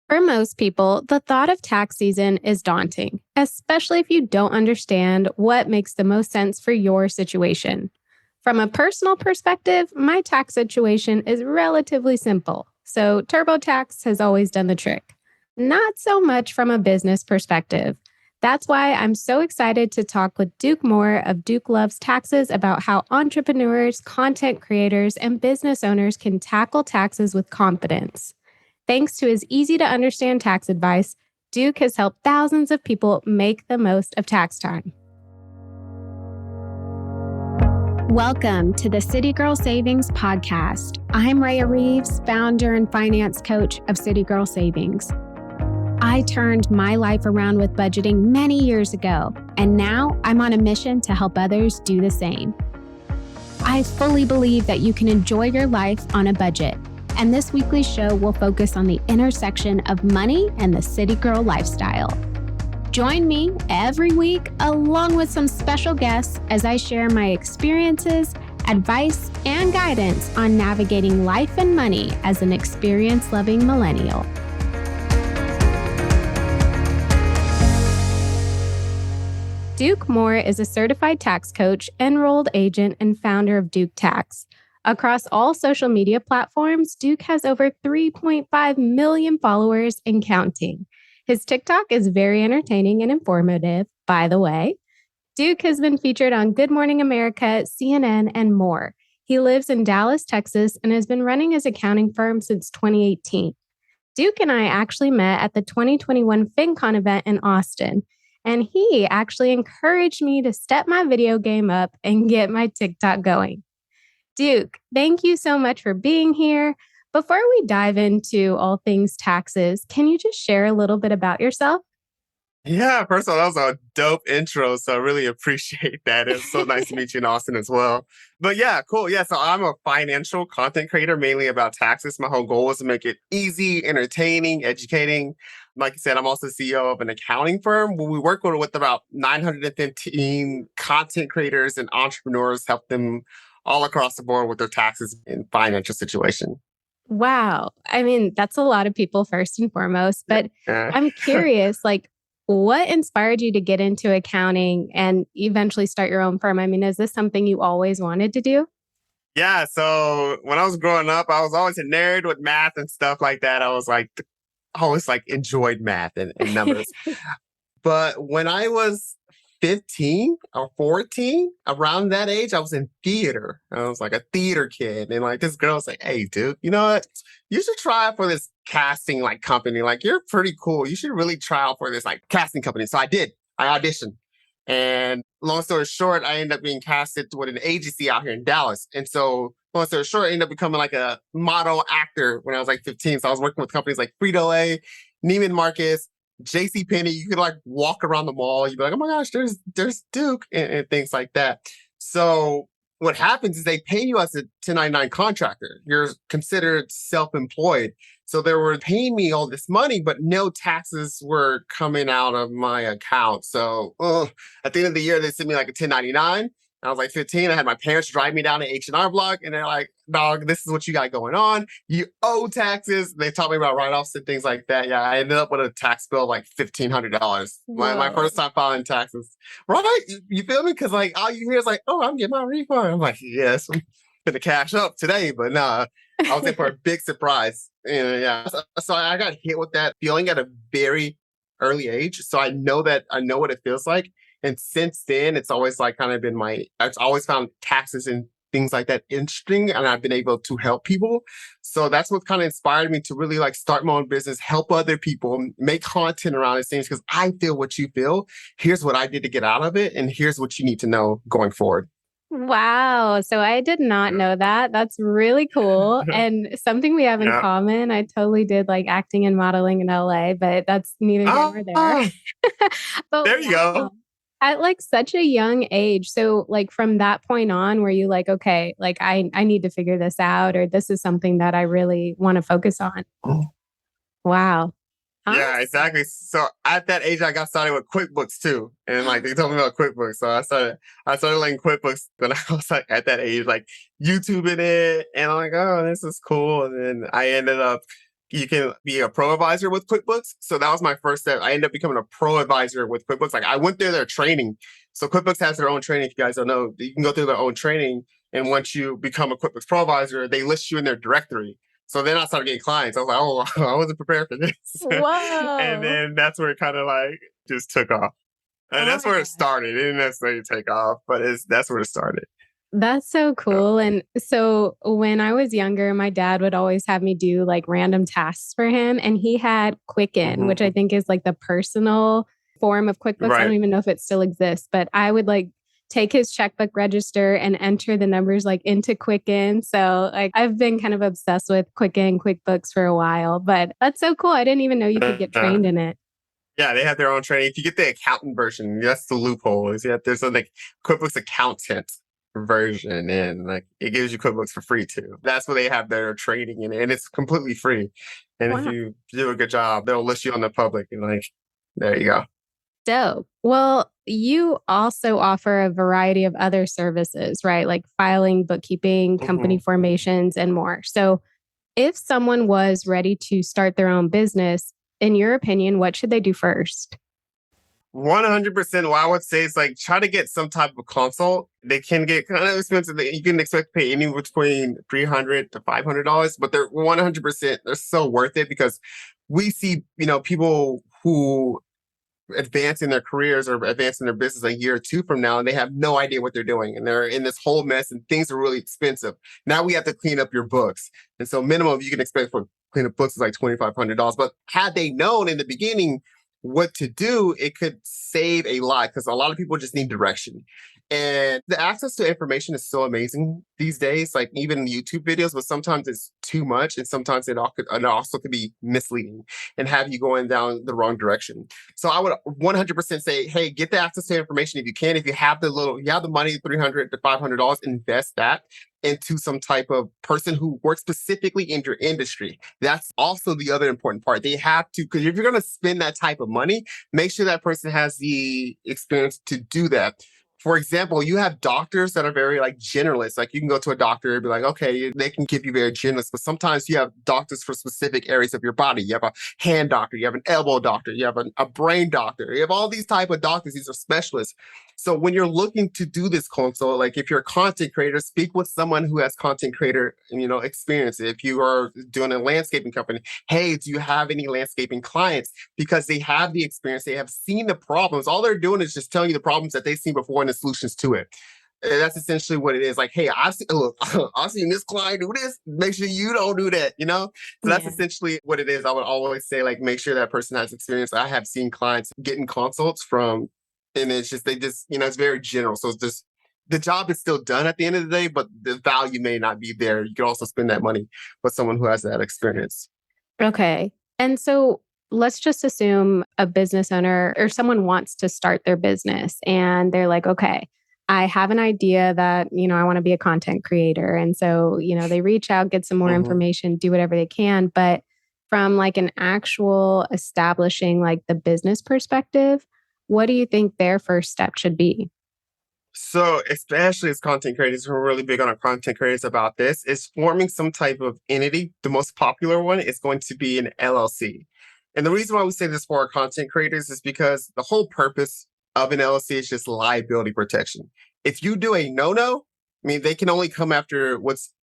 For most people, the thought of tax season is daunting, especially if you don't understand what makes the most sense for your situation. From a personal perspective, my tax situation is relatively simple, so TurboTax has always done the trick. Not so much from a business perspective. That's why I'm so excited to talk with Duke Moore of Duke Loves Taxes about how entrepreneurs, content creators, and business owners can tackle taxes with confidence. Thanks to his easy to understand tax advice, Duke has helped thousands of people make the most of tax time. Welcome to the City Girl Savings Podcast. I'm Raya Reeves, founder and finance coach of City Girl Savings. I turned my life around with budgeting many years ago, and now I'm on a mission to help others do the same. I fully believe that you can enjoy your life on a budget. And this weekly show will focus on the intersection of money and the city girl lifestyle. Join me every week, along with some special guests, as I share my experiences, advice, and guidance on navigating life and money as an experience-loving millennial. Duke Moore is a certified tax coach, enrolled agent, and founder of Duke Tax. Across all social media platforms, Duke has over 3.5 million followers and counting. His TikTok is very entertaining and informative, by the way. Duke has been featured on Good Morning America, CNN, and more. He lives in Dallas, Texas, and has been running his accounting firm since 2018. Duke and I actually met at the 2021 FinCon event in Austin, and he actually encouraged me to step my video game up and get my TikTok going. Duke, thank you so much for being here. Before we dive into all things taxes, can you just share a little bit about yourself? Yeah, first of all, that was a dope intro, so I really appreciate that. It's so nice to meet you in Austin as well. But yeah, cool. Yeah, so I'm a financial content creator, mainly about taxes. My whole goal is to make it easy, entertaining, educating. Like you said, I'm also CEO of an accounting firm where we work with about 915 content creators and entrepreneurs, help them all across the board with their taxes and financial situation. Wow. I mean, that's a lot of people first and foremost, but I'm curious, what inspired you to get into accounting and eventually start your own firm? I mean, is this something you always wanted to do? Yeah. So when I was growing up, I was always a nerd with math and stuff like that. I always enjoyed math and numbers. But when I was 15 or 14, around that age, I was in theater. I was like a theater kid. And this girl was like, "Hey, dude, you know what? You should try out for this casting company. You're pretty cool. You should really try out for this casting company." So I did. I auditioned. And long story short, I ended up being casted with an agency out here in Dallas. And so long story short, I ended up becoming a model actor when I was 15. So I was working with companies like Frito-Lay, Neiman Marcus, JCPenney. You could walk around the mall. You'd be like, "Oh my gosh, there's Duke," and things like that. So what happens is they pay you as a 1099 contractor. You're considered self-employed. So they were paying me all this money, but no taxes were coming out of my account. So at the end of the year, they sent me a 1099. I was 15. I had my parents drive me down to H&R Block, and they're like, "Dog, this is what you got going on. You owe taxes." They taught me about write-offs and things like that. Yeah, I ended up with a tax bill of $1,500. My first time filing taxes. Right? You feel me? Because all you hear is "Oh, I'm getting my refund." I'm yes, I'm going to cash up today, but nah, I was in for a big surprise. And yeah, so I got hit with that feeling at a very early age. So I know what it feels like. And since then, it's always been I've always found taxes and things like that interesting, and I've been able to help people. So that's what kind of inspired me to really start my own business, help other people, make content around these things, because I feel what you feel. Here's what I did to get out of it, and here's what you need to know going forward. Wow. So I did not know that. That's really cool. And something we have in common. I totally did acting and modeling in LA, but that's neither here nor there. But there you go. At such a young age. So from that point on, were you okay, I need to figure this out, or this is something that I really want to focus on? Wow. Yeah, exactly. So at that age, I got started with QuickBooks too. And they told me about QuickBooks. So I started learning QuickBooks when I was at that age, YouTubing it. And I'm "Oh, this is cool." And then I ended up you can be a pro advisor with QuickBooks. So that was my first step. I ended up becoming a pro advisor with QuickBooks. Like I went through their training. So QuickBooks has their own training. If you guys don't know, you can go through their own training. And once you become a QuickBooks pro advisor, they list you in their directory. So then I started getting clients. I was like, oh, I wasn't prepared for this. And Whoa. then that's where it kind of like just took off. And Oh that's my where it God. started. It didn't necessarily take off, but that's where it started. That's so So, cool. And so when I was younger, my dad would always have me do like random tasks for him. And he had Quicken, which I mhm. think is like the personal form of QuickBooks. I don't Right. even know if it still exists, but I would like take his checkbook register and enter the numbers like into Quicken. So like I've been kind of obsessed with Quicken QuickBooks for a while, but that's so cool. I didn't even know you could get Uh, trained in it. Yeah, they have their own training. If you get the accountant version, that's the loophole. Is that there's a like QuickBooks accountant version, and like it gives you QuickBooks for free too. That's where they have their training in it, and it's completely free. And if Wow. you do a good job, they'll list you on the public, and like there you go. Dope. Well, you also offer a variety of other services, right? Like filing, bookkeeping, company hmm formations, and more. So, if someone was ready to start their own business, in your opinion, what should they do first? 100%. What I would say is like try to get some type of consult. They can get kind of expensive. You can expect to pay anywhere between $300 to $500, but they're 100%. They're so worth it because we see people who advance in their careers or advance in their business a year or two from now, and they have no idea what they're doing, and they're in this whole mess, and things are really expensive. Now we have to clean up your books, and so minimum you can expect for clean up books is like $2,500. But had they known in the beginning what to do, it could save a lot because a lot of people just need direction. And the access to information is so amazing these days, like even YouTube videos, but sometimes it's too much and sometimes it also could be misleading and have you going down the wrong direction. So I would 100% say, hey, get the access to information if you can. If you have the money, $300 to $500, invest that into some type of person who works specifically in your industry. That's also the other important part. They have to, because if you're going to spend that type of money, make sure that person has the experience to do that. For example, you have doctors that are very like generalists. Like you can go to a doctor and be like, okay, they can give you very generalist, but sometimes you have doctors for specific areas of your body. You have a hand doctor, you have an elbow doctor, you have a brain doctor, you have all these type of doctors. These are specialists. So when you're looking to do this consult, like if you're a content creator, speak with someone who has content creator, experience. If you are doing a landscaping company, hey, do you have any landscaping clients? Because they have the experience, they have seen the problems. All they're doing is just telling you the problems that they've seen before and the solutions to it. And that's essentially what it is. Like, hey, look, I've seen this client do this. Make sure you don't do that. So that's Yeah. essentially what it is. I would always say, like, make sure that person has experience. I have seen clients getting consults from, and it's just it's very general. So it's just the job is still done at the end of the day, but the value may not be there. You can also spend that money with someone who has that experience. Okay. And so let's just assume a business owner or someone wants to start their business and they're like, okay, I have an idea that, I want to be a content creator. And so, they reach out, get some more Mhm. information, do whatever they can. But from like an actual establishing like the business perspective, what do you think their first step should be? So, especially as content creators, we're really big on our content creators about this, is forming some type of entity. The most popular one is going to be an LLC. And the reason why we say this for our content creators is because the whole purpose of an LLC is just liability protection. If you do a no-no, I mean, they can only come after what's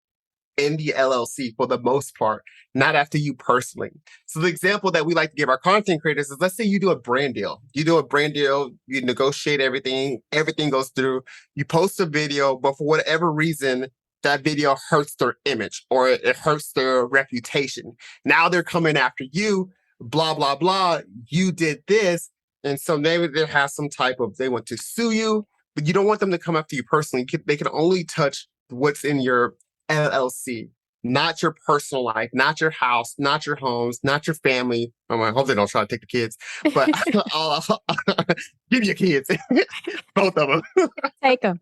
in the LLC for the most part, not after you personally. So the example that we like to give our content creators is, let's say you do a brand deal. You do a brand deal, you negotiate everything goes through, you post a video, but for whatever reason, that video hurts their image or it hurts their reputation. Now they're coming after you, blah, blah, blah. You did this. And so maybe there has some type of, they want to sue you, but you don't want them to come after you personally. They can only touch what's in your LLC, not your personal life, not your house, not your homes, not your family. I hope they don't try to take the kids, but I'll give your kids, both of them. Take them.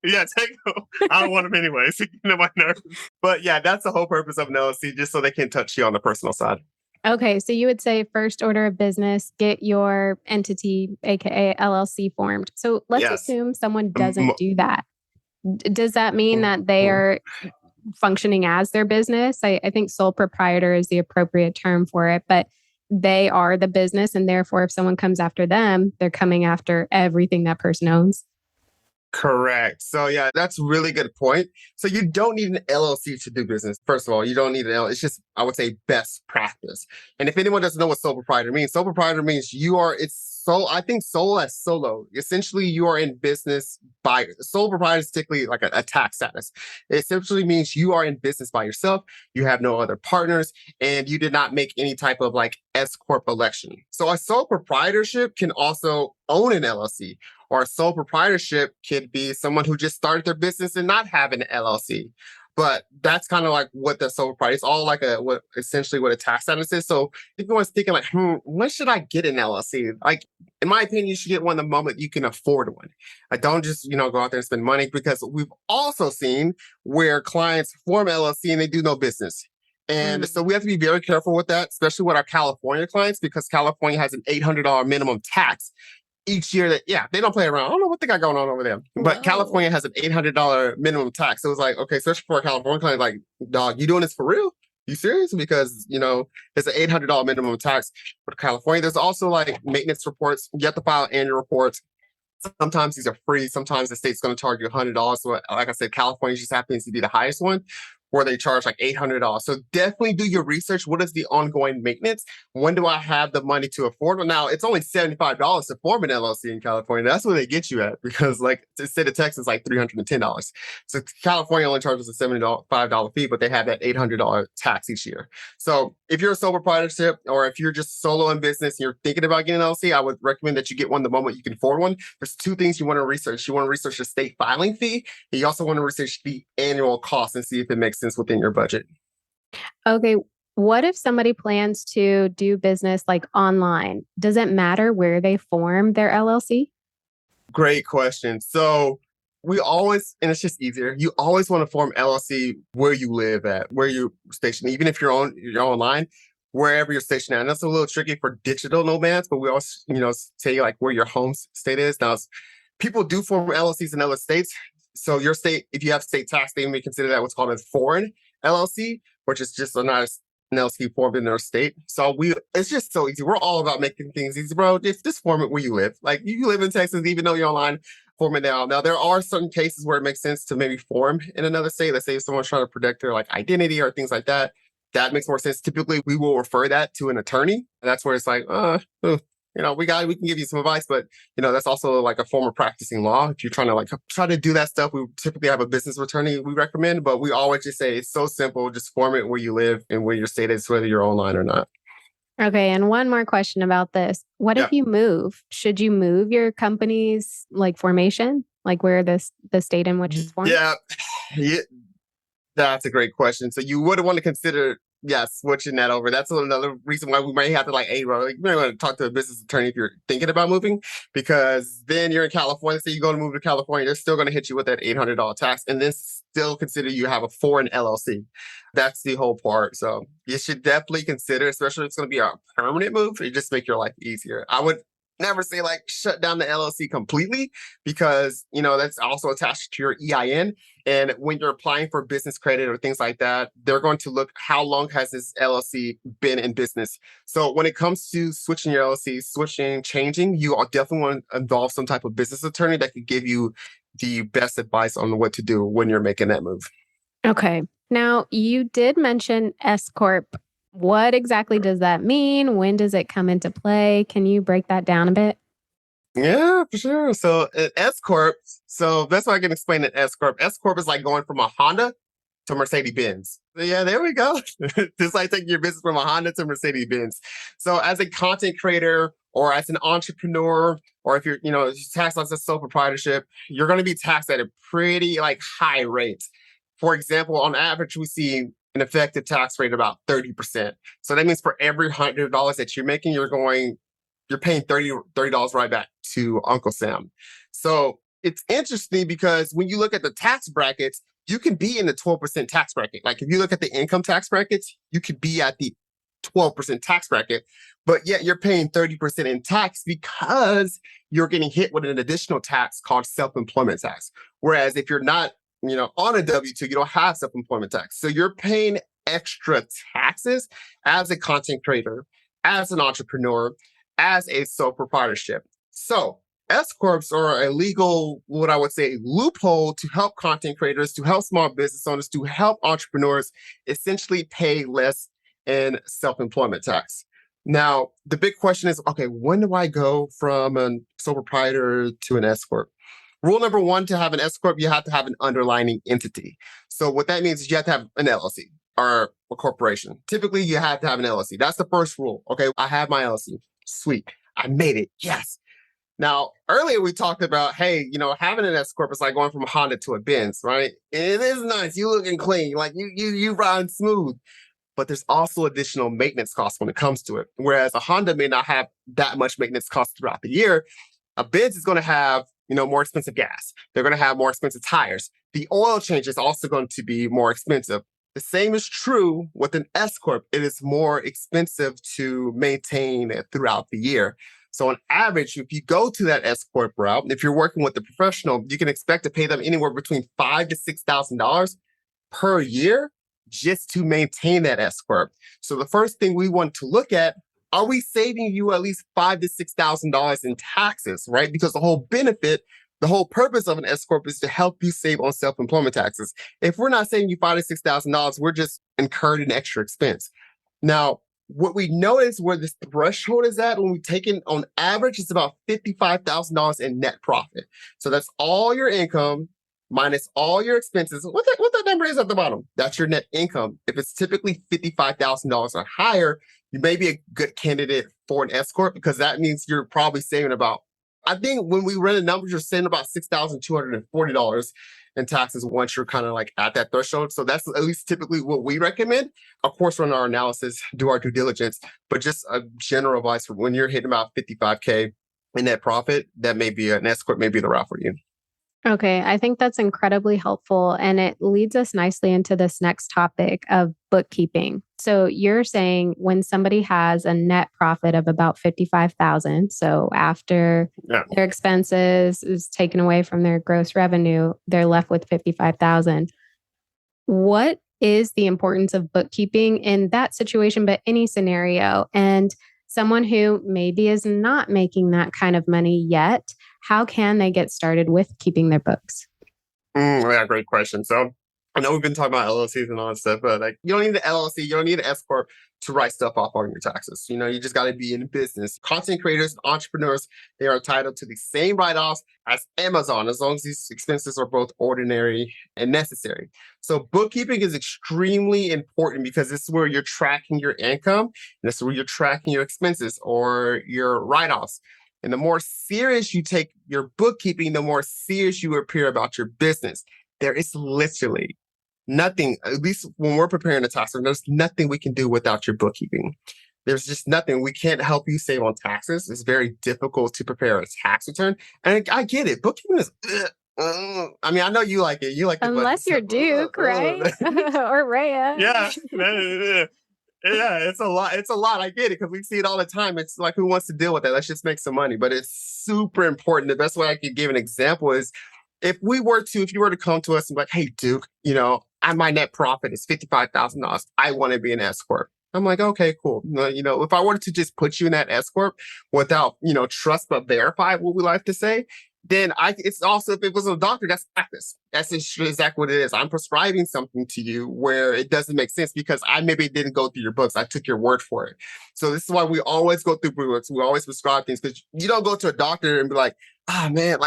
Yeah, take them. I don't want them anyways. My nerves. But yeah, that's the whole purpose of an LLC, just so they can touch you on the personal side. Okay, so you would say first order of business, get your entity, aka LLC, formed. So let's Yes. assume someone Um, doesn't do that. Does that mean that they are? functioning as their business. I think sole proprietor is the appropriate term for it, but they are the business. And therefore, if someone comes after them, they're coming after everything that person owns. Correct. So yeah, that's a really good point. So you don't need an LLC to do business. First of all, you don't need an LLC. It's just, I would say, best practice. And if anyone doesn't know what sole proprietor means, sole proprietor means I think sole as solo. Essentially, you are in business by sole proprietor is typically like a tax status. It essentially means you are in business by yourself. You have no other partners, and you did not make any type of like S corp election. So a sole proprietorship can also own an LLC, or a sole proprietorship could be someone who just started their business and not have an LLC. But that's kind of like what the sole proprietor. It's all like essentially what a tax status is. So if anyone's thinking like, when should I get an LLC? Like, in my opinion, you should get one the moment you can afford one. I don't just, go out there and spend money, because we've also seen where clients form LLC and they do no business. And so we have to be very careful with that, especially with our California clients, because California has an $800 minimum tax each year that, they don't play around. I don't know what they got going on over there. But Whoa. California has an $800 minimum tax. So it was like, okay, especially for a California client, like, dog, you doing this for real? You serious? Because, it's an $800 minimum tax for California. There's also like maintenance reports. You have to file annual reports. Sometimes these are free. Sometimes the state's going to charge you $100. So like I said, California just happens to be the highest one, where they charge like $800. So definitely do your research. What is the ongoing maintenance? When do I have the money to afford one? Now, it's only $75 to form an LLC in California. That's where they get you at, because like the state of Texas is like $310. So California only charges a $75 fee, but they have that $800 tax each year. So if you're a sole proprietorship, or if you're just solo in business and you're thinking about getting an LLC, I would recommend that you get one the moment you can afford one. There's two things you want to research. You want to research the state filing fee, and you also want to research the annual cost and see if it makes sense within your budget. Okay. What if somebody plans to do business like online? Does it matter where they form their LLC? Great question. So we always, and it's just easier, you always want to form LLC where you live at, where you're stationed, even if you're online, wherever you're stationed at. And that's a little tricky for digital nomads, but we also, say like where your home state is. Now, people do form LLCs in other states. So your state, if you have state tax, they may consider that what's called a foreign LLC, which is just not an LLC formed in their state. So it's just so easy. We're all about making things easy, bro. Just form it where you live. Like, you live in Texas, even though you're online, form it now. Now, there are certain cases where it makes sense to maybe form in another state. Let's say if someone's trying to protect their like identity or things like that. That makes more sense. Typically, we will refer that to an attorney. And that's where it's like, we can give you some advice, but that's also like a form of practicing law. If you're trying to like try to do that stuff, we typically have a business attorney we recommend, but we always just say it's so simple. Just form it where you live and where your state is, whether you're online or not. Okay. And one more question about this. What if you move? Should you move your company's like formation, like where the state in which it's formed? Yeah. That's a great question. So you would want to consider, switching that over. That's another reason why we might have to you may want to talk to a business attorney if you're thinking about moving, because then you're in California. So you're going to move to California, they're still going to hit you with that $800 tax, and then still consider you have a foreign LLC. That's the whole part. So you should definitely consider, especially if it's going to be a permanent move, it just make your life easier. I would never say like shut down the LLC completely, because that's also attached to your EIN. And when you're applying for business credit or things like that, they're going to look how long has this LLC been in business. So when it comes to switching your LLC, changing, you definitely want to involve some type of business attorney that could give you the best advice on what to do when you're making that move. Okay. Now, you did mention S Corp. What exactly does that mean? When does it come into play? Can you break that down a bit? Yeah, for sure. So an S Corp, so that's why I can explain an S Corp. S Corp is like going from a Honda to Mercedes Benz. Yeah, there we go. Just like taking your business from a Honda to Mercedes Benz. So as a content creator or as an entrepreneur, or if you're, taxed as a sole proprietorship, you're going to be taxed at a pretty like high rate. For example, on average, we see an effective tax rate of about 30%. So that means for every $100 that you're making, you're paying $30 right back to Uncle Sam. So it's interesting because when you look at the tax brackets, you can be in the 12% tax bracket. Like if you look at the income tax brackets, you could be at the 12% tax bracket, but yet you're paying 30% in tax because you're getting hit with an additional tax called self-employment tax. Whereas if you're not on a W-2, you don't have self-employment tax. So you're paying extra taxes as a content creator, as an entrepreneur, as a sole proprietorship. So S corps are a legal, what I would say, loophole to help content creators, to help small business owners, to help entrepreneurs essentially pay less in self-employment tax. Now, the big question is, okay, when do I go from a sole proprietor to an S corp? Rule number one, to have an S corp, you have to have an underlying entity. So what that means is you have to have an LLC or a corporation. Typically, you have to have an LLC. That's the first rule. Okay, I have my LLC. Sweet. I made it. Yes. Now, earlier we talked about, hey, having an S corp is like going from a Honda to a Benz, right? It is nice. You looking clean, like you ride smooth. But there's also additional maintenance costs when it comes to it. Whereas a Honda may not have that much maintenance costs throughout the year, a Benz is going to have, more expensive gas. They're going to have more expensive tires. The oil change is also going to be more expensive. The same is true with an S corp. It is more expensive to maintain it throughout the year. So on average, if you go to that S corp route, if you're working with a professional, you can expect to pay them anywhere between $5,000 to $6,000 per year just to maintain that S corp. So the first thing we want to look at, are we saving you at least $5,000 to $6,000 in taxes, right? Because the whole purpose of an S corp is to help you save on self-employment taxes. If we're not saving you $5,000 to $6,000, we're just incurring an extra expense. Now, what we notice where this threshold is at when we take in on average, it's about $55,000 in net profit. So that's all your income minus all your expenses. What that number is at the bottom, that's your net income. If it's typically $55,000 or higher, you may be a good candidate for an S corp because that means you're probably saving about, I think when we run the numbers, you're saving about $6,240 in taxes once you're kind of like at that threshold. So that's at least typically what we recommend. Of course, run our analysis, do our due diligence, but just a general advice for when you're hitting about 55K in net profit, that may be an S corp, may be the route for you. Okay, I think that's incredibly helpful. And it leads us nicely into this next topic of bookkeeping. So you're saying when somebody has a net profit of about 55,000, so after their expenses is taken away from their gross revenue, they're left with 55,000. What is the importance of bookkeeping in that situation, but any scenario? And someone who maybe is not making that kind of money yet, how can they get started with keeping their books? Yeah, great question. So I know we've been talking about LLCs and all that stuff, but like you don't need an LLC, you don't need an S corp to write stuff off on your taxes. You just got to be in business. Content creators, entrepreneurs, they are entitled to the same write-offs as Amazon, as long as these expenses are both ordinary and necessary. So bookkeeping is extremely important because this is where you're tracking your income, and this is where you're tracking your expenses or your write-offs. And the more serious you take your bookkeeping, the more serious you appear about your business. There is literally nothing, at least when we're preparing a tax return, there's nothing we can do without your bookkeeping. There's just nothing. We can't help you save on taxes. It's very difficult to prepare a tax return. And I get it. Bookkeeping is, I mean, I know you like it. You like it. Unless you're Duke, right? Or Rhea. Yeah. Yeah, it's a lot. It's a lot. I get it because we see it all the time. It's like, who wants to deal with that? Let's just make some money. But it's super important. The best way I could give an example is if you were to come to us and be like, hey, Duke, my net profit is $55,000. I want to be an S corp. I'm like, okay, cool. If I were to just put you in that S corp without, trust but verify, what we like to say, then it's also, if it was a doctor, that's practice. That's exactly what it is. I'm prescribing something to you where it doesn't make sense because I maybe didn't go through your books. I took your word for it. So this is why we always go through books. We always prescribe things because you don't go to a doctor and be like, man,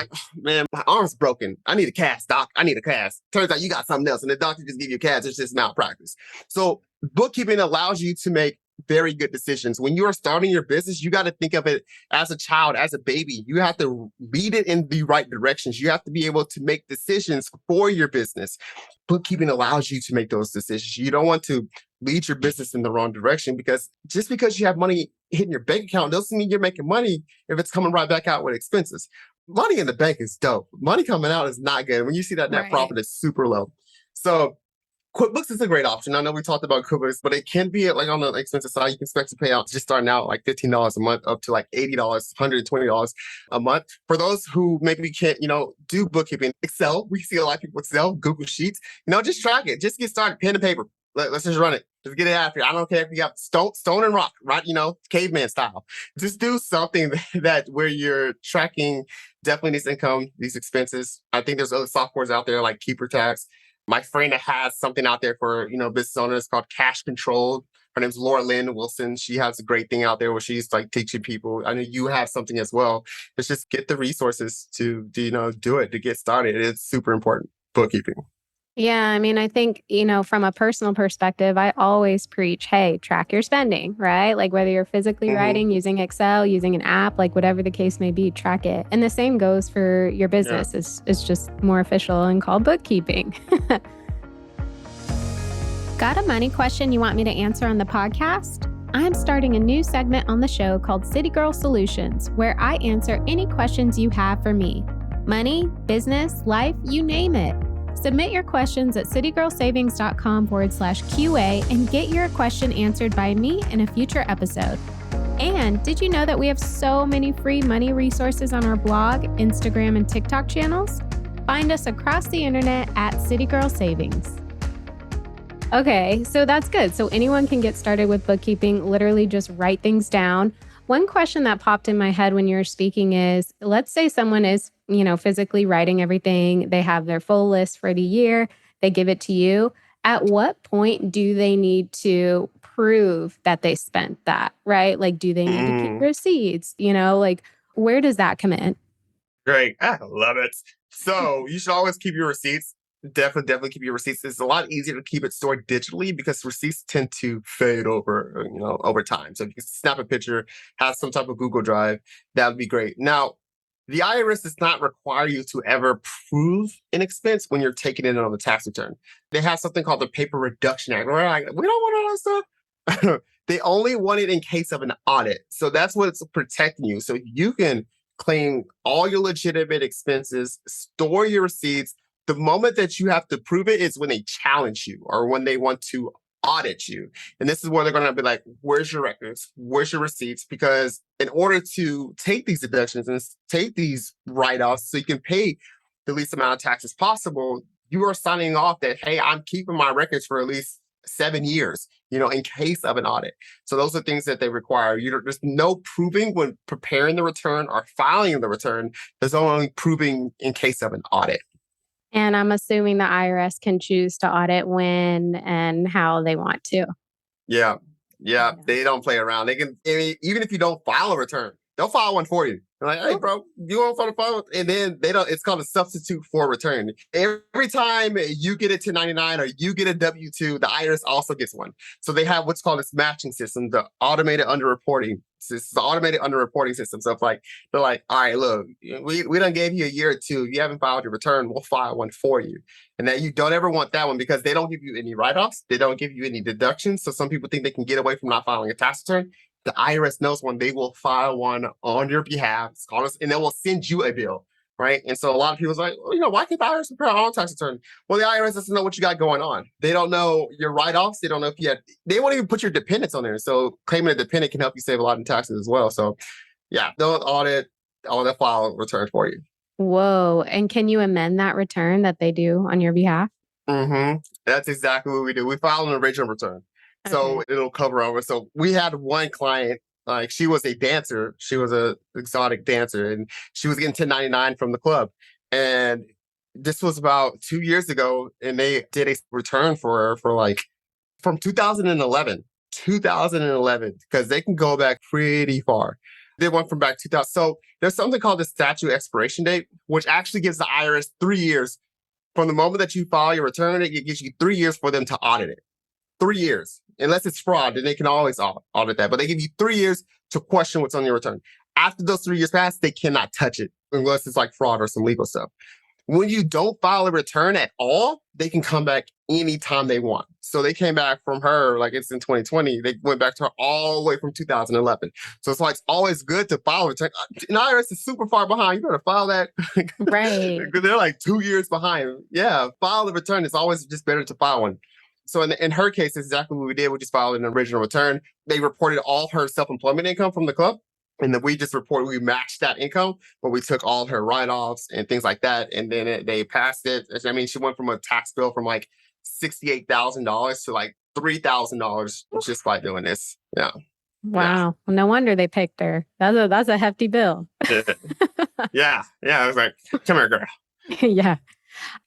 my arm's broken. I need a cast, doc. I need a cast. Turns out you got something else. And the doctor just give you a cast. It's just malpractice. So bookkeeping allows you to make very good decisions. When you are starting your business, you got to think of it as a child, as a baby. You have to lead it in the right directions. You have to be able to make decisions for your business. Bookkeeping allows you to make those decisions. You don't want to lead your business in the wrong direction because just because you have money hitting your bank account doesn't mean you're making money if it's coming right back out with expenses. Money in the bank is dope. Money coming out is not good. When you see that net profit is super low. So QuickBooks is a great option. I know we talked about QuickBooks, but it can be like on the expensive side. You can expect to pay out just starting out like $15 a month up to like $80, $120 a month. For those who maybe can't, do bookkeeping, Excel, we see a lot of people Excel, Google Sheets, just track it. Just get started, pen and paper. Let's just run it. Just get it out here. I don't care if you have stone and rock, right? Caveman style. Just do something that where you're tracking definitely these income, these expenses. I think there's other softwares out there like TurboTax. My friend has something out there for, business owners called Cash Control. Her name's Laura Lynn Wilson. She has a great thing out there where she's like teaching people. I know you have something as well. It's just get the resources to, do it, to get started. It's super important, bookkeeping. Yeah, I mean, I think, from a personal perspective, I always preach, hey, track your spending, right? Like whether you're physically writing, using Excel, using an app, like whatever the case may be, track it. And the same goes for your business. Yeah. It's just more official and called bookkeeping. Got a money question you want me to answer on the podcast? I'm starting a new segment on the show called City Girl Solutions, where I answer any questions you have for me. Money, business, life, you name it. Submit your questions at citygirlsavings.com/QA and get your question answered by me in a future episode. And did you know that we have so many free money resources on our blog, Instagram, and TikTok channels? Find us across the internet at City Girl Savings. Okay, so that's good. So anyone can get started with bookkeeping, literally just write things down. One question that popped in my head when you were speaking is, let's say someone is, physically writing everything. They have their full list for the year. They give it to you. At what point do they need to prove that they spent that, right? Like, do they need to keep receipts? Where does that come in? Great. I love it. So you should always keep your receipts. Definitely keep your receipts. It's a lot easier to keep it stored digitally because receipts tend to fade over, over time. So if you can snap a picture, have some type of Google Drive, that would be great. Now, the IRS does not require you to ever prove an expense when you're taking it on the tax return. They have something called the Paper Reduction Act. We're like, we don't want all that stuff. They only want it in case of an audit. So that's what's protecting you. So you can claim all your legitimate expenses, store your receipts. The moment that you have to prove it is when they challenge you or when they want to audit you. And this is where they're going to be like, where's your records? Where's your receipts? Because in order to take these deductions and take these write-offs so you can pay the least amount of taxes possible, you are signing off that, hey, I'm keeping my records for at least 7 years, in case of an audit. So those are things that they require. There's no proving when preparing the return or filing the return. There's only proving in case of an audit. And I'm assuming the IRS can choose to audit when and how they want to. Yeah. They don't play around. They can, even if you don't file a return, they'll file one for you. They're like, hey, bro, you want to file? And then it's called a substitute for return. Every time you get a 1099 or you get a W-2, the IRS also gets one. So they have what's called this matching system, the automated underreporting. It's the automated underreporting system. So it's like, they're like, all right, look, we done gave you a year or two. If you haven't filed your return, we'll file one for you. And that you don't ever want that one because they don't give you any write-offs. They don't give you any deductions. So some people think they can get away from not filing a tax return. The IRS knows one. They will file one on your behalf, and they will send you a bill, right? And so a lot of people's like, well, why can't the IRS prepare our own tax return? Well, the IRS doesn't know what you got going on. They don't know your write-offs. They don't know if they won't even put your dependents on there. So claiming a dependent can help you save a lot in taxes as well. So yeah, they'll audit, they'll file return for you. Whoa. And can you amend that return that they do on your behalf? That's exactly what we do. We file an original return. So it'll cover over. So we had one client, like she was a dancer. She was an exotic dancer and she was getting 1099 from the club. And this was about 2 years ago. And they did a return for her for like from 2011, because they can go back pretty far. They went from back 2000. So there's something called the statute expiration date, which actually gives the IRS 3 years from the moment that you file your return. It gives you 3 years for them to audit it. 3 years. Unless it's fraud, then they can always audit that. But they give you 3 years to question what's on your return. After those 3 years pass, they cannot touch it unless it's like fraud or some legal stuff. When you don't file a return at all, they can come back anytime they want. So they came back from her, like it's in 2020, they went back to her all the way from 2011. So it's like, it's always good to file a return. And IRS is super far behind. You better file that. Right. Because they're like 2 years behind. Yeah, file the return. It's always just better to file one. So in her case, it's exactly what we did. We just filed an original return. They reported all her self-employment income from the club. And then we just reported, we matched that income, but we took all her write-offs and things like that. And then they passed it. I mean, she went from a tax bill from like $68,000 to like $3,000 just by doing this. Yeah. Yeah. Wow. Well, no wonder they picked her. That's a hefty bill. Yeah. Yeah. I was like, come here, girl. Yeah.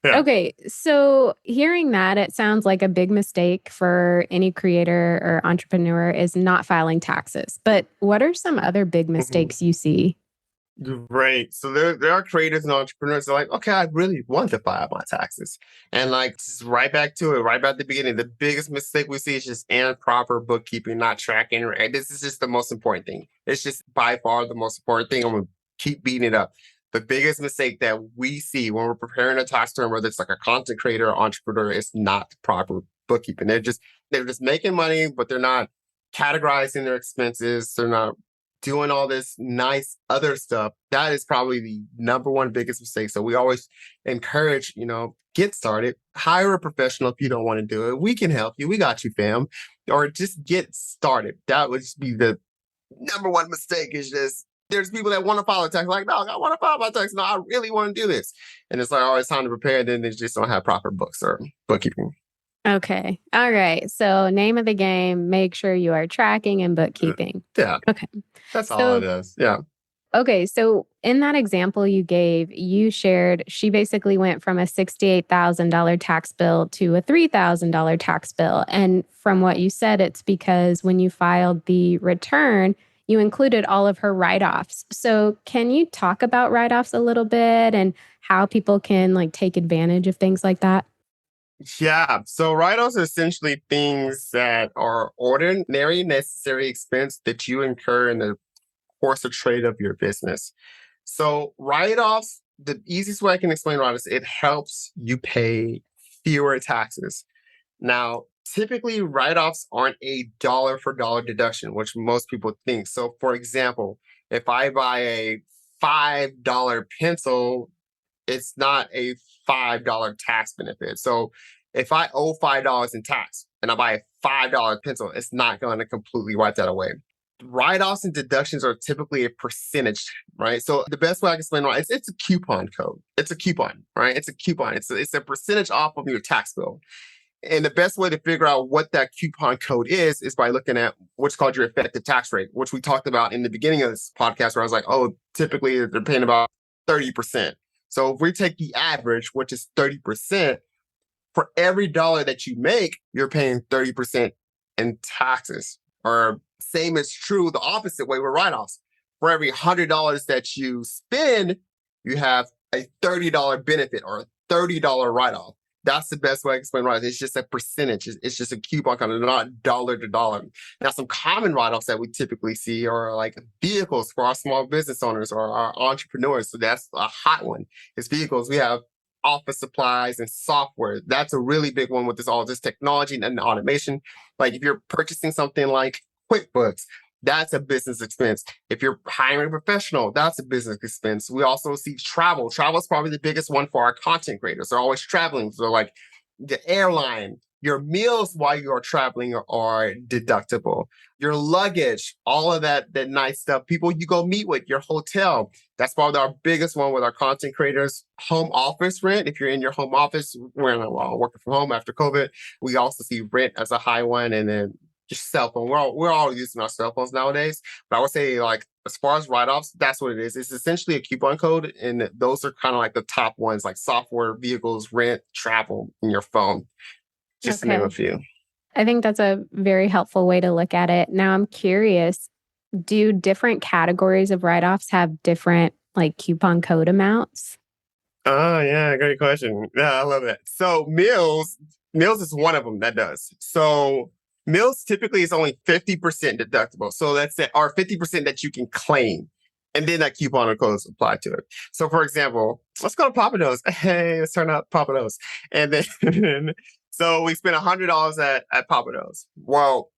Yeah. Okay. So hearing that, it sounds like a big mistake for any creator or entrepreneur is not filing taxes. But what are some other big Mhm. mistakes you see? Right. So there are creators and entrepreneurs that are like, okay, I really want to file my taxes. And like just right back to it, right back at the beginning. The biggest mistake we see is just improper bookkeeping, not tracking. And this is just the most important thing. It's just by far the most important thing. I'm gonna keep beating it up. The biggest mistake that we see when we're preparing a tax return, whether it's like a content creator or entrepreneur, is not proper bookkeeping. They're just making money, but they're not categorizing their expenses. They're not doing all this nice other stuff. That is probably the number one biggest mistake. So we always encourage, get started, hire a professional if you don't want to do it. We can help you. We got you, fam. Or just get started. That would just be the number one mistake is just there's people that want to file a tax, like, no, I want to file my tax. No, I really want to do this. And it's like, oh, it's time to prepare. And then they just don't have proper books or bookkeeping. Okay. All right. So, name of the game, make sure you are tracking and Uh, bookkeeping. Yeah, Okay. that's all it So, is. Yeah. okay. So, in that example you gave, you shared she basically went from a $68,000 tax bill to a $3,000 tax bill. And from what you said, it's because when you filed the return, you included all of her write offs. So, can you talk about write offs a little bit and how people can like take advantage of things like that? Yeah. So write-offs are essentially things that are ordinary necessary expense that you incur in the course of trade of your business. So write-offs, the easiest way I can explain write-offs, it helps you pay fewer taxes. Now, typically write-offs aren't a dollar for dollar deduction, which most people think. So for example, if I buy a $5 pencil, it's not a $5 tax benefit. So if I owe $5 in tax and I buy a $5 pencil, it's not going to completely wipe that away. Write-offs and deductions are typically a percentage, right? So the best way I can explain why it's a coupon code. It's a coupon, right? It's a coupon. It's a percentage off of your tax bill. And the best way to figure out what that coupon code is by looking at what's called your effective tax rate, which we talked about in the beginning of this podcast, where I was like, oh, typically they're paying about 30%. So if we take the average, which is 30%, for every dollar that you make, you're paying 30% in taxes. Or same is true the opposite way with write-offs. For every $100 that you spend, you have a $30 benefit or a $30 write-off. That's the best way I can explain write-offs. It's just a percentage. It's just a coupon kind of not dollar to dollar. Now, some common write-offs that we typically see are like vehicles for our small business owners or our entrepreneurs. So that's a hot one. It's vehicles. We have office supplies and software. That's a really big one with all this technology and automation. Like if you're purchasing something like QuickBooks, that's a business expense. If you're hiring a professional, that's a business expense. We also see travel. Travel is probably the biggest one for our content creators. They're always traveling. So like the airline, your meals while you are traveling are deductible. Your luggage, all of that nice stuff. People you go meet with, your hotel. That's probably our biggest one with our content creators. Home office rent. If you're in your home office, we're working from home after COVID. We also see rent as a high one, and then just cell phone. We're all using our cell phones nowadays. But I would say, like, as far as write-offs, that's what it is. It's essentially a coupon code, and those are kind of like the top ones, like software, vehicles, rent, travel, and your phone, just to name a Okay. few. I think that's a very helpful way to look at it. Now, I'm curious, do different categories of write offs have different like coupon code amounts? Oh yeah, great question. Yeah, I love that. So meals is one of them that does. So meals typically is only 50% deductible. So that's it, or 50% that you can claim. And then that coupon code is applied to it. So for example, let's go to Papa Do's. Hey, let's turn out Papa Do's. And then so we spent $100 at Papa Do's. Well,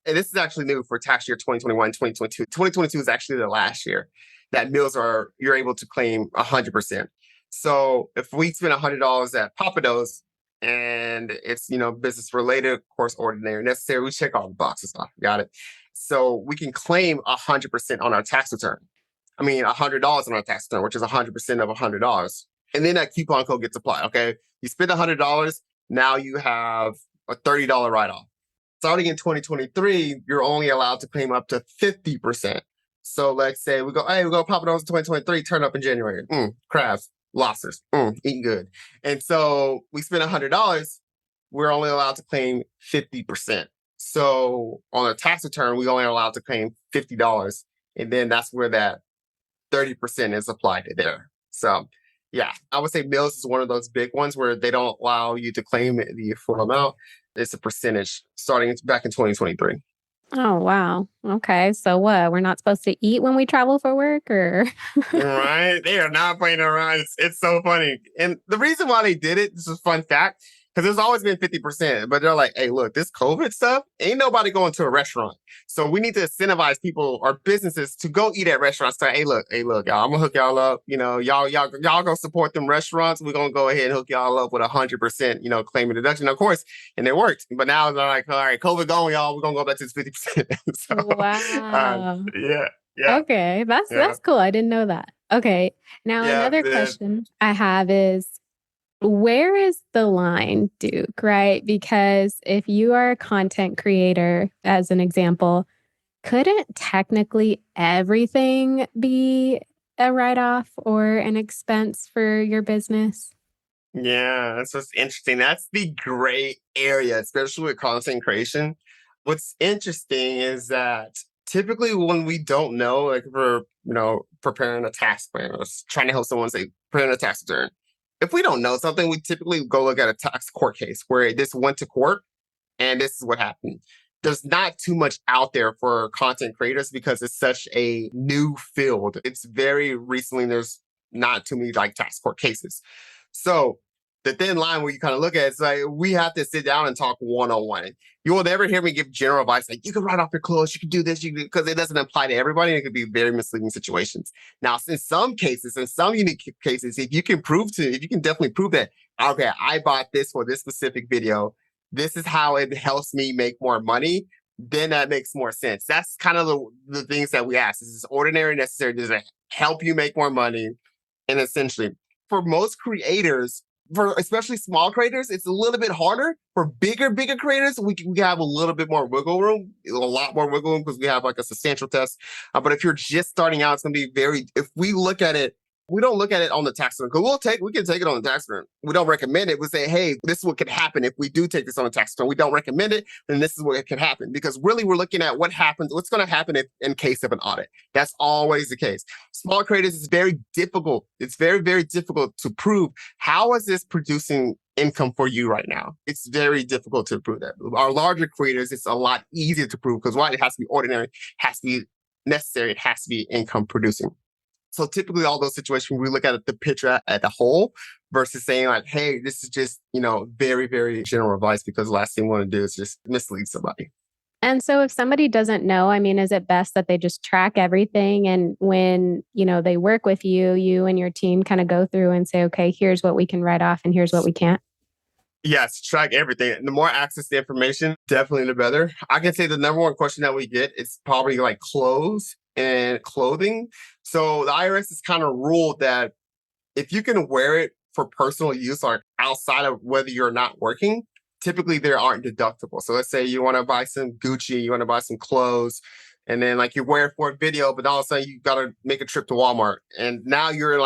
and this is actually new for tax year 2021, 2022. 2022 is actually the last year that meals you're able to claim 100%. So if we spend $100 at Papa Do's, and it's, business related, of course, ordinary, necessary. We check all the boxes off. Got it. So we can claim 100% on our tax return. I mean, $100 on our tax return, which is 100% of $100. And then that coupon code gets applied. Okay. You spend $100. Now you have a $30 write off. Starting in 2023, you're only allowed to claim up to 50%. So let's say we go, hey, we go Papa Do's in 2023, turn up in January. Crabs, lobsters, eating good. And so we spend $100, we're only allowed to claim 50%. So on a tax return, we only allowed to claim $50. And then that's where that 30% is applied to there. So yeah, I would say meals is one of those big ones where they don't allow you to claim the full amount. It's a percentage starting back in 2023. Oh, wow. Okay. So what? We're not supposed to eat when we travel for work or? Right? They are not playing around. It's so funny. And the reason why they did it, this is a fun fact, because there's always been 50%, but they're like, hey, look, this COVID stuff, ain't nobody going to a restaurant. So we need to incentivize people or businesses to go eat at restaurants. So, hey, look, y'all, I'm gonna hook y'all up. Y'all go support them restaurants. We're gonna go ahead and hook y'all up with 100%, claiming deduction. Of course, and it worked. But now they're like, all right, COVID gone, y'all. We're gonna go back to this 50%. So, Wow. yeah, yeah, Okay. yeah, That's cool. I didn't know that. Okay. Now yeah. another question I have is, where is the line, Duke, right? Because if you are a content creator, as an example, couldn't technically everything be a write off or an expense for your business? Yeah, that's what's interesting. That's the gray area, especially with content creation. What's interesting is that typically when we don't know, like if we're, preparing a tax plan or trying to help someone say preparing a tax return, if we don't know something, we typically go look at a tax court case where this went to court and this is what happened. There's not too much out there for content creators because it's such a new field. It's very recently, there's not too many like tax court cases. So the thin line where you kind of look at it's like we have to sit down and talk one-on-one. You will never hear me give general advice like you can write off your clothes, you can do this, because it doesn't apply to everybody. And it could be very misleading situations. Now, in some cases, in some unique cases, if you can definitely prove that, okay, I bought this for this specific video, this is how it helps me make more money, then that makes more sense. That's kind of the things that we ask. Is this ordinary, necessary? Does it help you make more money? And essentially, for most creators, for especially small creators, it's a little bit harder. For bigger creators, we have a little bit more wiggle room, a lot more wiggle room because we have like a substantial test. But if you're just starting out, it's going to be if we look at it, we don't look at it on the tax return because we can take it on the tax return. We don't recommend it. We say, hey, this is what could happen if we do take this on the tax return. We don't recommend it, then this is what can happen because really we're looking at what's going to happen in case of an audit. That's always the case. Small creators is very difficult. It's very, very difficult to prove how is this producing income for you right now. It's very difficult to prove that. Our larger creators, it's a lot easier to prove because it has to be ordinary, it has to be necessary, it has to be income producing. So typically all those situations, we look at the picture at the whole versus saying like, hey, this is just, very, very general advice because the last thing we want to do is just mislead somebody. And so if somebody doesn't know, I mean, is it best that they just track everything and when, they work with you, you and your team kind of go through and say, okay, here's what we can write off and here's what we can't? Yes, track everything. The more access to information, definitely the better. I can say the number one question that we get is probably like clothes and clothing. So the IRS has kind of ruled that if you can wear it for personal use or outside of whether you're not working, typically they aren't deductible. So let's say you want to buy some Gucci, you want to buy some clothes, and then like you wear it for a video, but all of a sudden you got to make a trip to Walmart. And now you're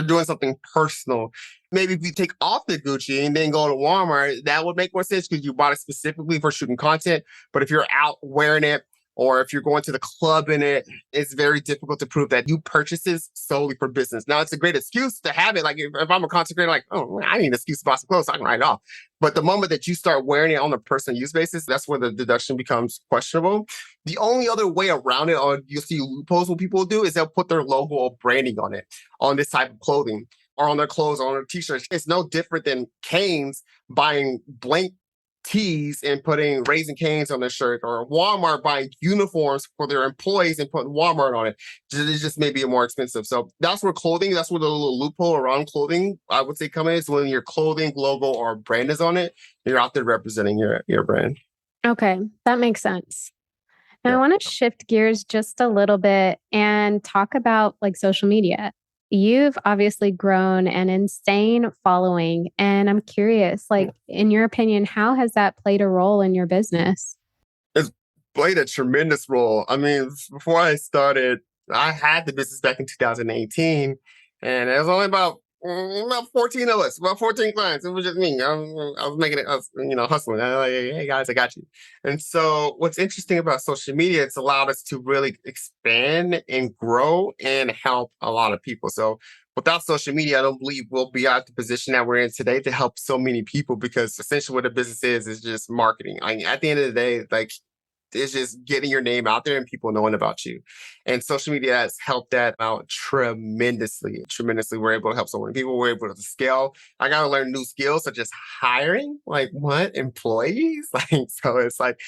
doing something personal. Maybe if you take off the Gucci and then go to Walmart, that would make more sense because you bought it specifically for shooting content. But if you're out wearing it, or if you're going to the club in it, it's very difficult to prove that you purchase this solely for business. Now, it's a great excuse to have it. Like if I'm a content creator, like, oh, I need an excuse to buy some clothes, so I can write it off. But the moment that you start wearing it on a personal use basis, that's where the deduction becomes questionable. The only other way around it, or you'll see loopholes what people do, is they'll put their logo or branding on it, on this type of clothing, or on their clothes, or on their t-shirts. It's no different than Cane's buying blank teas and putting Raising Canes on their shirt, or Walmart buying uniforms for their employees and putting Walmart on it. It's just maybe more expensive. So that's where clothing, that's where the little loophole around clothing, I would say, come in, is when your clothing logo or brand is on it, you're out there representing your brand. Okay, that makes sense. Now, I Yeah. want to shift gears just a little bit and talk about like social media. You've obviously grown an insane following, and I'm curious, like, in your opinion, how has that played a role in your business? It's played a tremendous role. I mean, before I started, I had the business back in 2018, and it was only about 14 of us, about 14 clients. It was just me. I was making it, I was, hustling. I was like, hey guys, I got you. And so, what's interesting about social media, it's allowed us to really expand and grow and help a lot of people. So, without social media, I don't believe we'll be at the position that we're in today to help so many people, because essentially what a business is just marketing. I mean, at the end of the day, like, it's just getting your name out there and people knowing about you. And social media has helped that out tremendously. Tremendously. We're able to help so many people. We're able to scale. I got to learn new skills such as hiring, like what employees? Like, so it's like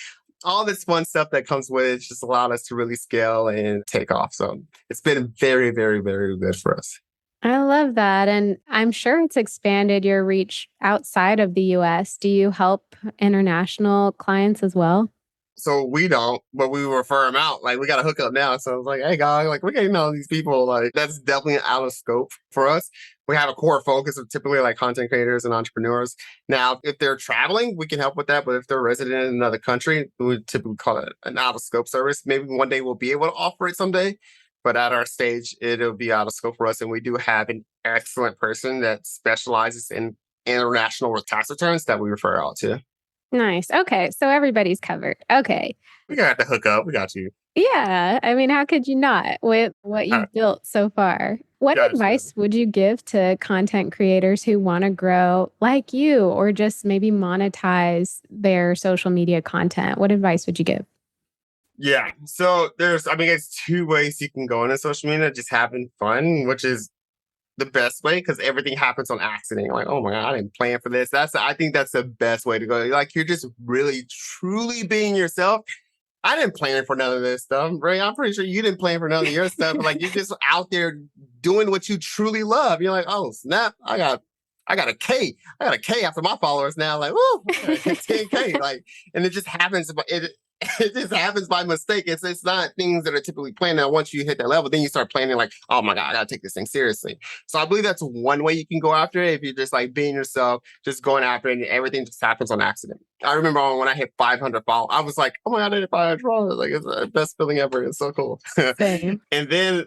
all this fun stuff that comes with it just allowed us to really scale and take off. So it's been very, very, very good for us. I love that. And I'm sure it's expanded your reach outside of the US. Do you help international clients as well? So we don't, but we refer them out. Like we got to hook up now. So it's like, hey, guys, like we're getting all these people. Like that's definitely out of scope for us. We have a core focus of typically like content creators and entrepreneurs. Now, if they're traveling, we can help with that. But if they're resident in another country, we typically call it an out of scope service. Maybe one day we'll be able to offer it someday. But at our stage, it'll be out of scope for us. And we do have an excellent person that specializes in international tax returns that we refer out to. Nice. Okay. So everybody's covered. Okay. We got the hook up. We got you. Yeah. I mean, how could you not with what All right. you've built so far? What Gotcha. advice would you give to content creators who want to grow like you or just maybe monetize their social media content? What advice would you give? Yeah. So I mean, it's two ways you can go into social media, just having fun, which is the best way because everything happens on accident. You're like, oh my God, I didn't plan for this. I think that's the best way to go. Like, you're just really, truly being yourself. I didn't plan for none of this stuff, right? I'm pretty sure you didn't plan for none of your stuff. But like, you're just out there doing what you truly love. You're like, oh snap, I got a K. I got a K after my followers now. Like, woo, I got 10K. Like, and it just happens. But it just happens by mistake. It's not things that are typically planned. Now, once you hit that level, then you start planning like, oh my God, I gotta take this thing seriously. So I believe that's one way you can go after it. If you're just like being yourself, just going after it, and everything just happens on accident. I remember when I hit 500 followers, I was like, oh my God, I hit 500 followers. Like, it's the best feeling ever. It's so cool. Same. And then,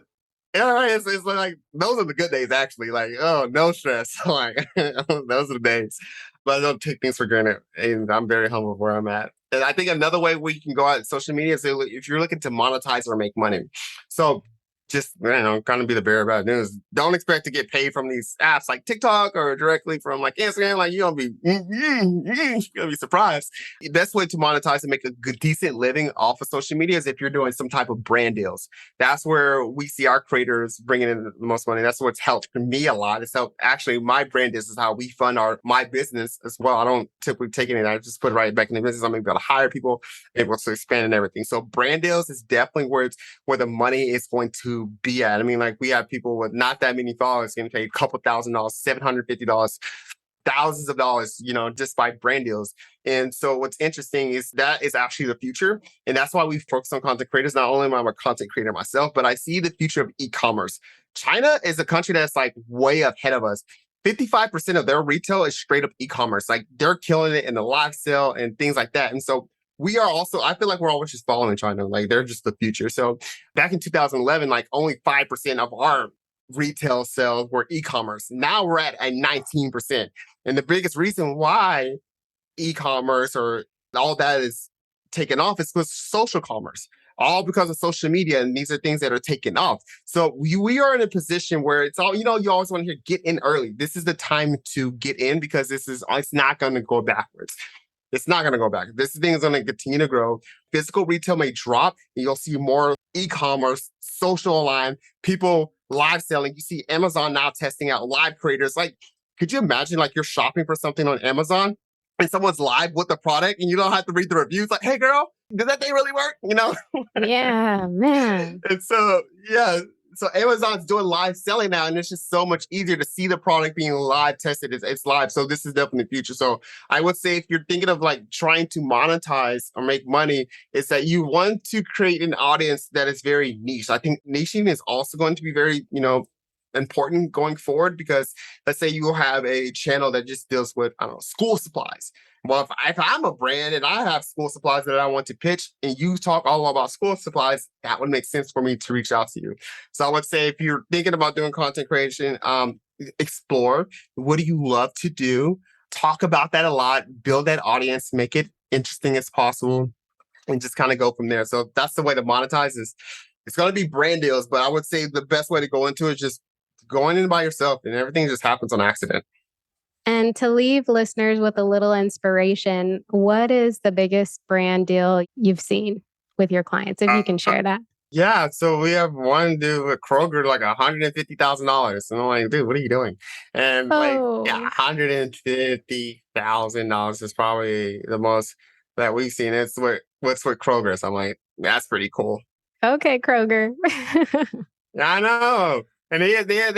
yeah, it's like, those are the good days, actually. Like, oh, no stress. Like, those are the days. But I don't take things for granted. And I'm very humble where I'm at. And I think another way where you can go out social media is if you're looking to monetize or make money. So just, kind of be the bearer of bad news. Don't expect to get paid from these apps like TikTok or directly from like Instagram. Like you're gonna be surprised. The best way to monetize and make a good, decent living off of social media is if you're doing some type of brand deals. That's where we see our creators bringing in the most money. That's what's helped me a lot. It's helped actually my brand is how we fund my business as well. I don't typically take anything. I just put it right back in the business. I'm able to hire people, able to expand and everything. So brand deals is definitely where the money is going to be at. I mean, like we have people with not that many followers getting paid a couple $1,000s, $750, thousands of dollars, just by brand deals. And so what's interesting is that is actually the future. And that's why we focus on content creators. Not only am I a content creator myself, but I see the future of e-commerce. China is a country that's like way ahead of us. 55% of their retail is straight up e-commerce. Like they're killing it in the live sale and things like that. And so we are also, I feel like we're always just following China. Like they're just the future. So back in 2011, like only 5% of our retail sales were e-commerce. Now we're at a 19%. And the biggest reason why e-commerce or all that is taken off is because social commerce, all because of social media. And these are things that are taken off. So we are in a position where it's all, you always want to hear get in early. This is the time to get in because it's not going to go backwards. It's not going to go back. This thing is going to continue to grow. Physical retail may drop. And you'll see more e-commerce, social online, people live selling. You see Amazon now testing out live creators. Like, could you imagine like you're shopping for something on Amazon? and someone's live with the product and you don't have to read the reviews like, hey girl, did that thing really work? Yeah, man. And so, yeah. So Amazon's doing live selling now, and it's just so much easier to see the product being live tested. It's live. So this is definitely the future. So I would say if you're thinking of like trying to monetize or make money, is that you want to create an audience that is very niche. I think niching is also going to be very, important going forward because let's say you have a channel that just deals with, I don't know, school supplies. Well, if I'm a brand and I have school supplies that I want to pitch and you talk all about school supplies, that would make sense for me to reach out to you. So I would say if you're thinking about doing content creation, explore what do you love to do? Talk about that a lot, build that audience, make it interesting as possible, and just kind of go from there. So that's the way to monetize is it's going to be brand deals, but I would say the best way to go into it is just going in by yourself and everything just happens on accident. And to leave listeners with a little inspiration, what is the biggest brand deal you've seen with your clients, if you can share that? Yeah, so we have one dude with Kroger, like $150,000. And I'm like, dude, what are you doing? And like, yeah, Oh, $150,000 is probably the most that we've seen. It's what's with Kroger. So I'm like, that's pretty cool. okay, Kroger. Yeah, I know. And they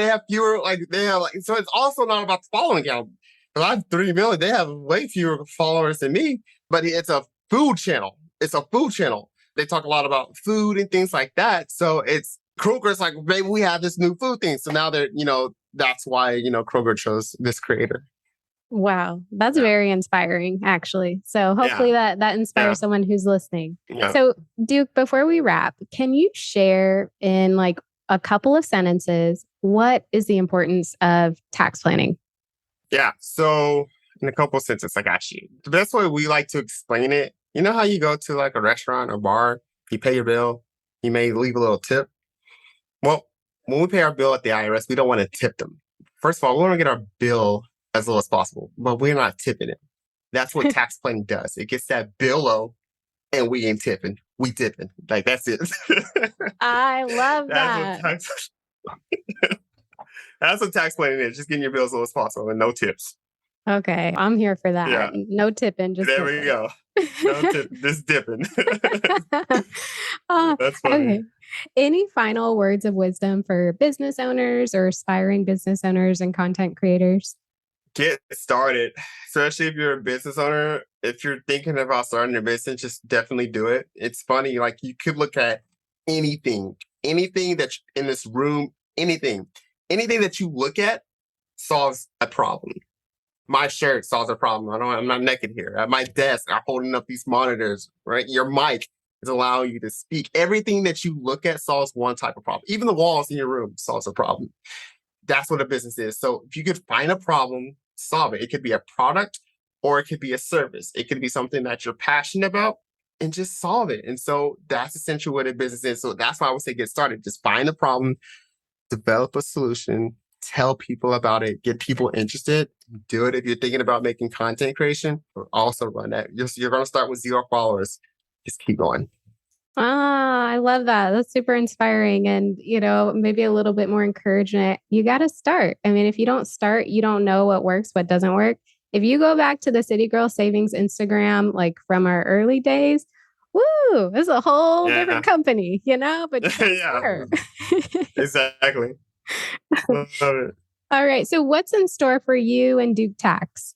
have fewer, like, they have, like, so it's also not about the following count. Because I have 3 million, they have way fewer followers than me, but it's a food channel. It's a food channel. They talk a lot about food and things like that. So it's Kroger's like, maybe we have this new food thing. So now they're, that's why, Kroger chose this creator. Wow, that's Yeah. very inspiring, actually. So Yeah. hopefully that Yeah. inspires someone who's listening. Yeah. So, Duke, before we wrap, can you share in like a couple of sentences what is the importance of tax planning? Yeah. So in a couple of sentences, I got you. The best way we like to explain it, you know how you go to like a restaurant or bar, you pay your bill, you may leave a little tip. Well, when we pay our bill at the IRS, we don't want to tip them. First of all, we want to get our bill as low as possible, but we're not tipping it. That's what tax planning does. It gets that bill low and we ain't tipping. We tipping. Like that's it. I love That's what that. tax that's what tax planning is. Just getting your bill as low as possible and no tips. Okay, I'm here for that. Yeah. No tipping, just There we dipping. go. No tip, just dipping. uh, That's funny. okay. Any final words of wisdom for business owners or aspiring business owners and content creators? Get started, especially if you're a business owner. If you're thinking about starting a business, just definitely do it. It's funny, like you could look at anything that's in this room, anything that you look at solves a problem. My shirt solves a problem. I'm not naked here. At my desk, I'm holding up these monitors, right? Your mic is allowing you to speak. Everything that you look at solves one type of problem. Even the walls in your room solves a problem. That's what a business is. So if you could find a problem, solve it. It could be a product or it could be a service. It could be something that you're passionate about and just solve it. And so that's essentially what a business is. So that's why I would say get started. Just find a problem, develop a solution, tell people about it, get people interested, do it. If you're thinking about making content creation, or also run that. You're going to start with 0 followers. Just keep going. Ah, I love that. That's super inspiring and, maybe a little bit more encouragement. You got to start. I mean, if you don't start, you don't know what works, what doesn't work. If you go back to the City Girl Savings Instagram, like from our early days, woo, it's a whole Yeah. different company, but you got to Yeah, start. exactly. Love it. All right. So what's in store for you and Duke Tax?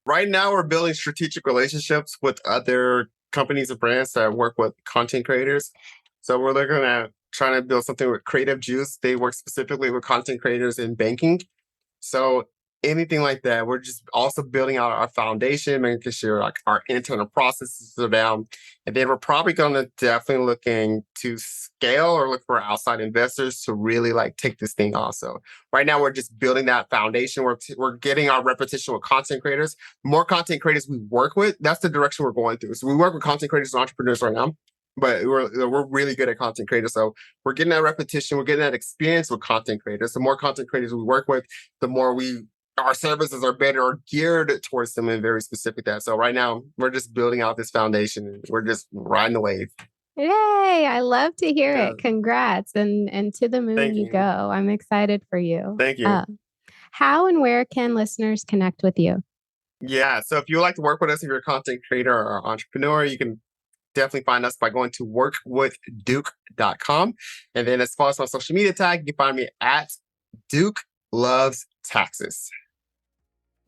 Right now, we're building strategic relationships with other companies and brands that work with content creators. So we're looking at trying to build something with Creative Juice. They work specifically with content creators in banking. So anything like that, we're just also building out our foundation, making sure like our internal processes are down. And then we're probably going to definitely looking to scale or look for outside investors to really like take this thing off. So right now we're just building that foundation. We're getting our repetition with content creators. More content creators we work with, that's the direction we're going through. So we work with content creators and entrepreneurs right now, but we're really good at content creators. So we're getting that repetition, we're getting that experience with content creators. The more content creators we work with, the more our services are better or geared towards them and very specific that. So right now we're just building out this foundation and we're just riding the wave. Yay, I love to hear Yeah. it. Congrats. And to the moon Thank you you. go. I'm excited for you. Thank you. How and where can listeners connect with you? Yeah. So if you would like to work with us, if you're a content creator or entrepreneur, you can definitely find us by going to workwithduke.com. And then as far as my social media tag, you can find me at Duke Loves Taxes.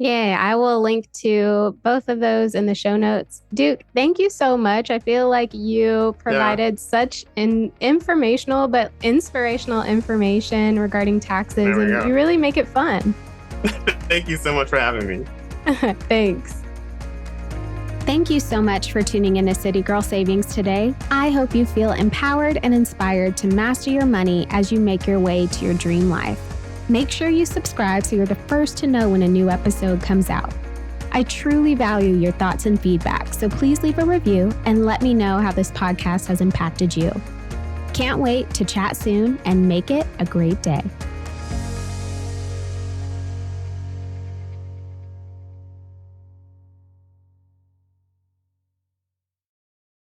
Yeah, I will link to both of those in the show notes. Duke, thank you so much. I feel like you Yeah. provided such an informational but inspirational information regarding taxes, There we and go. you really make it fun. Thank you so much for having me. Thanks. Thank you so much for tuning in to City Girl Savings today. I hope you feel empowered and inspired to master your money as you make your way to your dream life. Make sure you subscribe so you're the first to know when a new episode comes out. I truly value your thoughts and feedback, so please leave a review and let me know how this podcast has impacted you. Can't wait to chat soon and make it a great day.